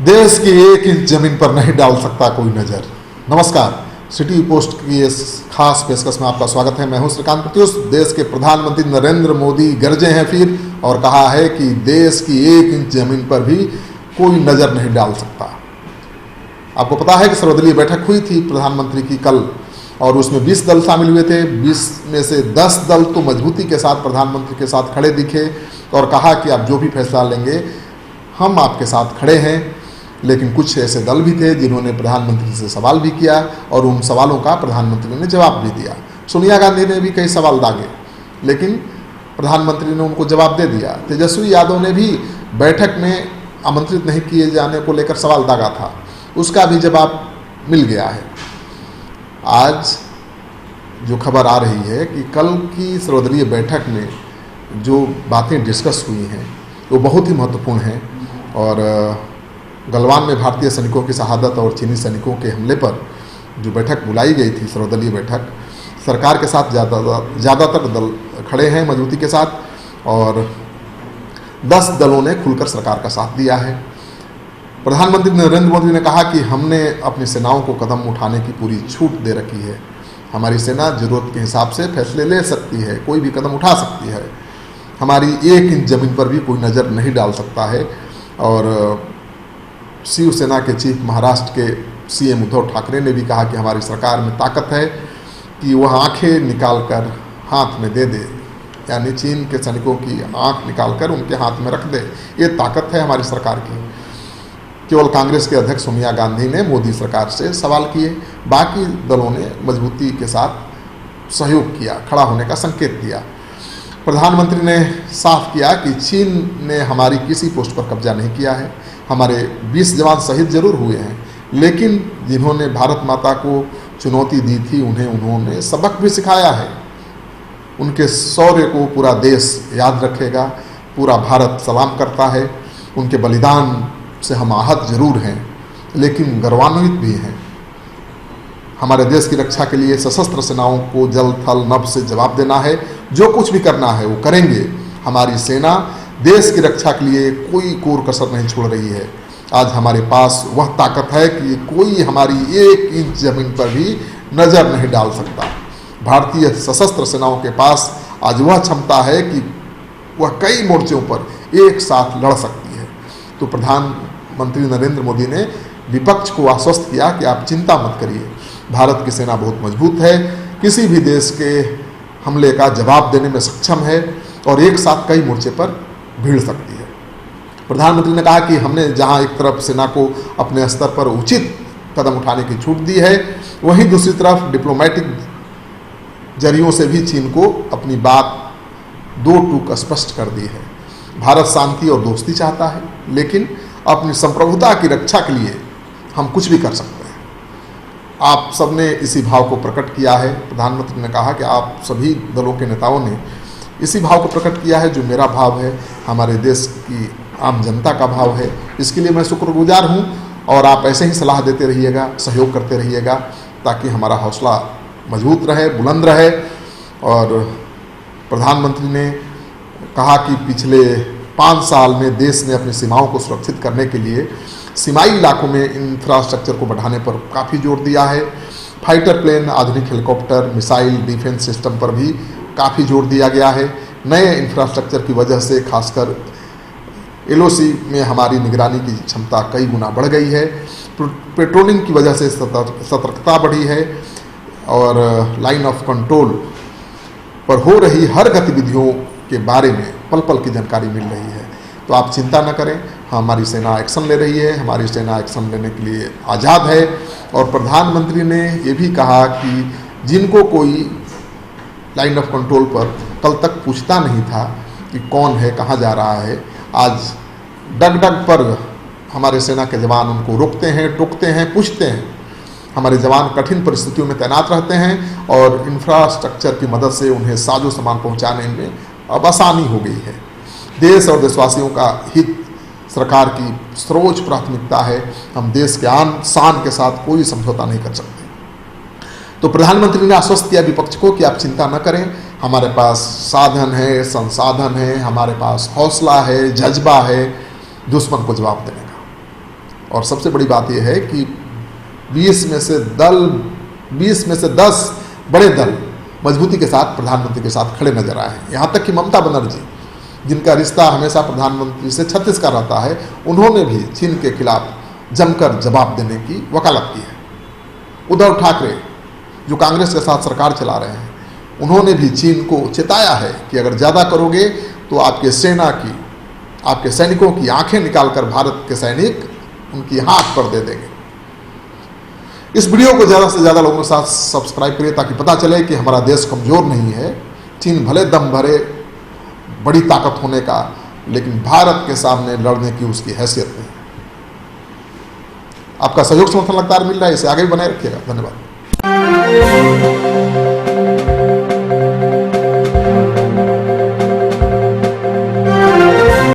देश की एक इंच जमीन पर नहीं डाल सकता कोई नजर। नमस्कार, सिटी पोस्ट की इस खास पेशकश में आपका स्वागत है। मैं हूं श्रीकांत प्रत्युष। देश के प्रधानमंत्री नरेंद्र मोदी गरजे हैं फिर और कहा है कि देश की एक इंच जमीन पर भी कोई नजर नहीं डाल सकता। आपको पता है कि सर्वदलीय बैठक हुई थी प्रधानमंत्री की कल, और उसमें 20 दल शामिल हुए थे। 20 में से 10 दल तो मजबूती के साथ प्रधानमंत्री के साथ खड़े दिखे और कहा कि आप जो भी फैसला लेंगे हम आपके साथ खड़े हैं। लेकिन कुछ ऐसे दल भी थे जिन्होंने प्रधानमंत्री से सवाल भी किया और उन सवालों का प्रधानमंत्री ने जवाब भी दिया। सोनिया गांधी ने भी कई सवाल दागे, लेकिन प्रधानमंत्री ने उनको जवाब दे दिया। तेजस्वी यादव ने भी बैठक में आमंत्रित नहीं किए जाने को लेकर सवाल दागा था, उसका भी जवाब मिल गया है। आज जो खबर आ रही है कि कल की सर्वदलीय बैठक में जो बातें डिस्कस हुई हैं वो बहुत ही महत्वपूर्ण हैं। और गलवान में भारतीय सैनिकों की शहादत और चीनी सैनिकों के हमले पर जो बैठक बुलाई गई थी, सर्वदलीय बैठक, सरकार के साथ ज़्यादातर दल खड़े हैं मजबूती के साथ, और 10 दलों ने खुलकर सरकार का साथ दिया है। प्रधानमंत्री नरेंद्र मोदी ने कहा कि हमने अपनी सेनाओं को कदम उठाने की पूरी छूट दे रखी है। हमारी सेना जरूरत के हिसाब से फैसले ले सकती है, कोई भी कदम उठा सकती है। हमारी एक इंच जमीन पर भी कोई नज़र नहीं डाल सकता है। और शिवसेना के चीफ महाराष्ट्र के सीएम उद्धव ठाकरे ने भी कहा कि हमारी सरकार में ताकत है कि वह आंखें निकाल कर हाथ में दे दे, यानी चीन के सैनिकों की आंख निकाल कर उनके हाथ में रख दे। ये ताकत है हमारी सरकार की। केवल कांग्रेस के अध्यक्ष सोनिया गांधी ने मोदी सरकार से सवाल किए, बाकी दलों ने मजबूती के साथ सहयोग किया, खड़ा होने का संकेत दिया। प्रधानमंत्री ने साफ किया कि चीन ने हमारी किसी पोस्ट पर कब्जा नहीं किया है। हमारे 20 जवान शहीद जरूर हुए हैं, लेकिन जिन्होंने भारत माता को चुनौती दी थी उन्होंने सबक भी सिखाया है। उनके शौर्य को पूरा देश याद रखेगा, पूरा भारत सलाम करता है। उनके बलिदान से हम आहत जरूर हैं, लेकिन गौरवान्वित भी हैं। हमारे देश की रक्षा के लिए सशस्त्र सेनाओं को जल थल नभ से जवाब देना है। जो कुछ भी करना है वो करेंगे। हमारी सेना देश की रक्षा के लिए कोई कोर कसर नहीं छोड़ रही है। आज हमारे पास वह ताकत है कि कोई हमारी एक इंच जमीन पर भी नज़र नहीं डाल सकता। भारतीय सशस्त्र सेनाओं के पास आज वह क्षमता है कि वह कई मोर्चों पर एक साथ लड़ सकती है। तो प्रधानमंत्री नरेंद्र मोदी ने विपक्ष को आश्वस्त किया कि आप चिंता मत करिए, भारत की सेना बहुत मजबूत है, किसी भी देश के हमले का जवाब देने में सक्षम है और एक साथ कई मोर्चे पर भिड़ सकती है। प्रधानमंत्री ने कहा कि हमने जहां एक तरफ सेना को अपने स्तर पर उचित कदम उठाने की छूट दी है, वहीं दूसरी तरफ डिप्लोमेटिक जरियों से भी चीन को अपनी बात दो टूक स्पष्ट कर दी है। भारत शांति और दोस्ती चाहता है, लेकिन अपनी संप्रभुता की रक्षा के लिए हम कुछ भी कर सकते हैं। आप सबने इसी भाव को प्रकट किया है। प्रधानमंत्री ने कहा कि आप सभी दलों के नेताओं ने इसी भाव को प्रकट किया है जो मेरा भाव है, हमारे देश की आम जनता का भाव है। इसके लिए मैं शुक्रगुजार हूँ और आप ऐसे ही सलाह देते रहिएगा, सहयोग करते रहिएगा, ताकि हमारा हौसला मजबूत रहे, बुलंद रहे। और प्रधानमंत्री ने कहा कि पिछले 5 साल में देश ने अपनी सीमाओं को सुरक्षित करने के लिए सीमाई इलाकों में इंफ्रास्ट्रक्चर को बढ़ाने पर काफ़ी जोर दिया है। फाइटर प्लेन, आधुनिक हेलीकॉप्टर, मिसाइल डिफेंस सिस्टम पर भी काफ़ी जोर दिया गया है। नए इंफ्रास्ट्रक्चर की वजह से खासकर एलओसी में हमारी निगरानी की क्षमता कई गुना बढ़ गई है। पेट्रोलिंग की वजह से सतर्कता बढ़ी है और लाइन ऑफ कंट्रोल पर हो रही हर गतिविधियों के बारे में पल पल की जानकारी मिल रही है। तो आप चिंता न करें, हमारी सेना एक्शन ले रही है, हमारी सेना एक्शन लेने के लिए आज़ाद है। और प्रधानमंत्री ने ये भी कहा कि जिनको कोई लाइन ऑफ कंट्रोल पर कल तक पूछता नहीं था कि कौन है, कहाँ जा रहा है, आज डग डग पर हमारे सेना के जवान उनको रोकते हैं, टोकते हैं, पूछते हैं। हमारे जवान कठिन परिस्थितियों में तैनात रहते हैं और इंफ्रास्ट्रक्चर की मदद से उन्हें साजो सामान पहुंचाने में अब आसानी हो गई है। देश और देशवासियों का हित सरकार की सर्वोच्च प्राथमिकता है। हम देश के आन शान के साथ कोई समझौता नहीं कर सकते। तो प्रधानमंत्री ने आश्वस्त किया विपक्ष को कि आप चिंता न करें, हमारे पास साधन है, संसाधन है, हमारे पास हौसला है, जज्बा है दुश्मन को जवाब देने का। और सबसे बड़ी बात यह है कि 20 में से 10 बड़े दल मजबूती के साथ प्रधानमंत्री के साथ खड़े नजर आए हैं। यहाँ तक कि ममता बनर्जी, जिनका रिश्ता हमेशा प्रधानमंत्री से छत्तीस का रहता है, उन्होंने भी चीन के खिलाफ जमकर जवाब देने की वकालत की है। उद्धव ठाकरे, जो कांग्रेस के साथ सरकार चला रहे हैं, उन्होंने भी चीन को चेताया है कि अगर ज़्यादा करोगे तो आपके सेना की, आपके सैनिकों की आंखें निकालकर भारत के सैनिक उनकी हाथ पर दे देंगे। इस वीडियो को ज़्यादा से ज़्यादा लोगों के साथ सब्सक्राइब करिए ताकि पता चले कि हमारा देश कमज़ोर नहीं है। चीन भले दम भरे बड़ी ताकत होने का, लेकिन भारत के सामने लड़ने की उसकी हैसियत नहीं। आपका सहयोग समर्थन लगातार मिल रहा है, इसे आगे भी बनाए रखिएगा। धन्यवाद।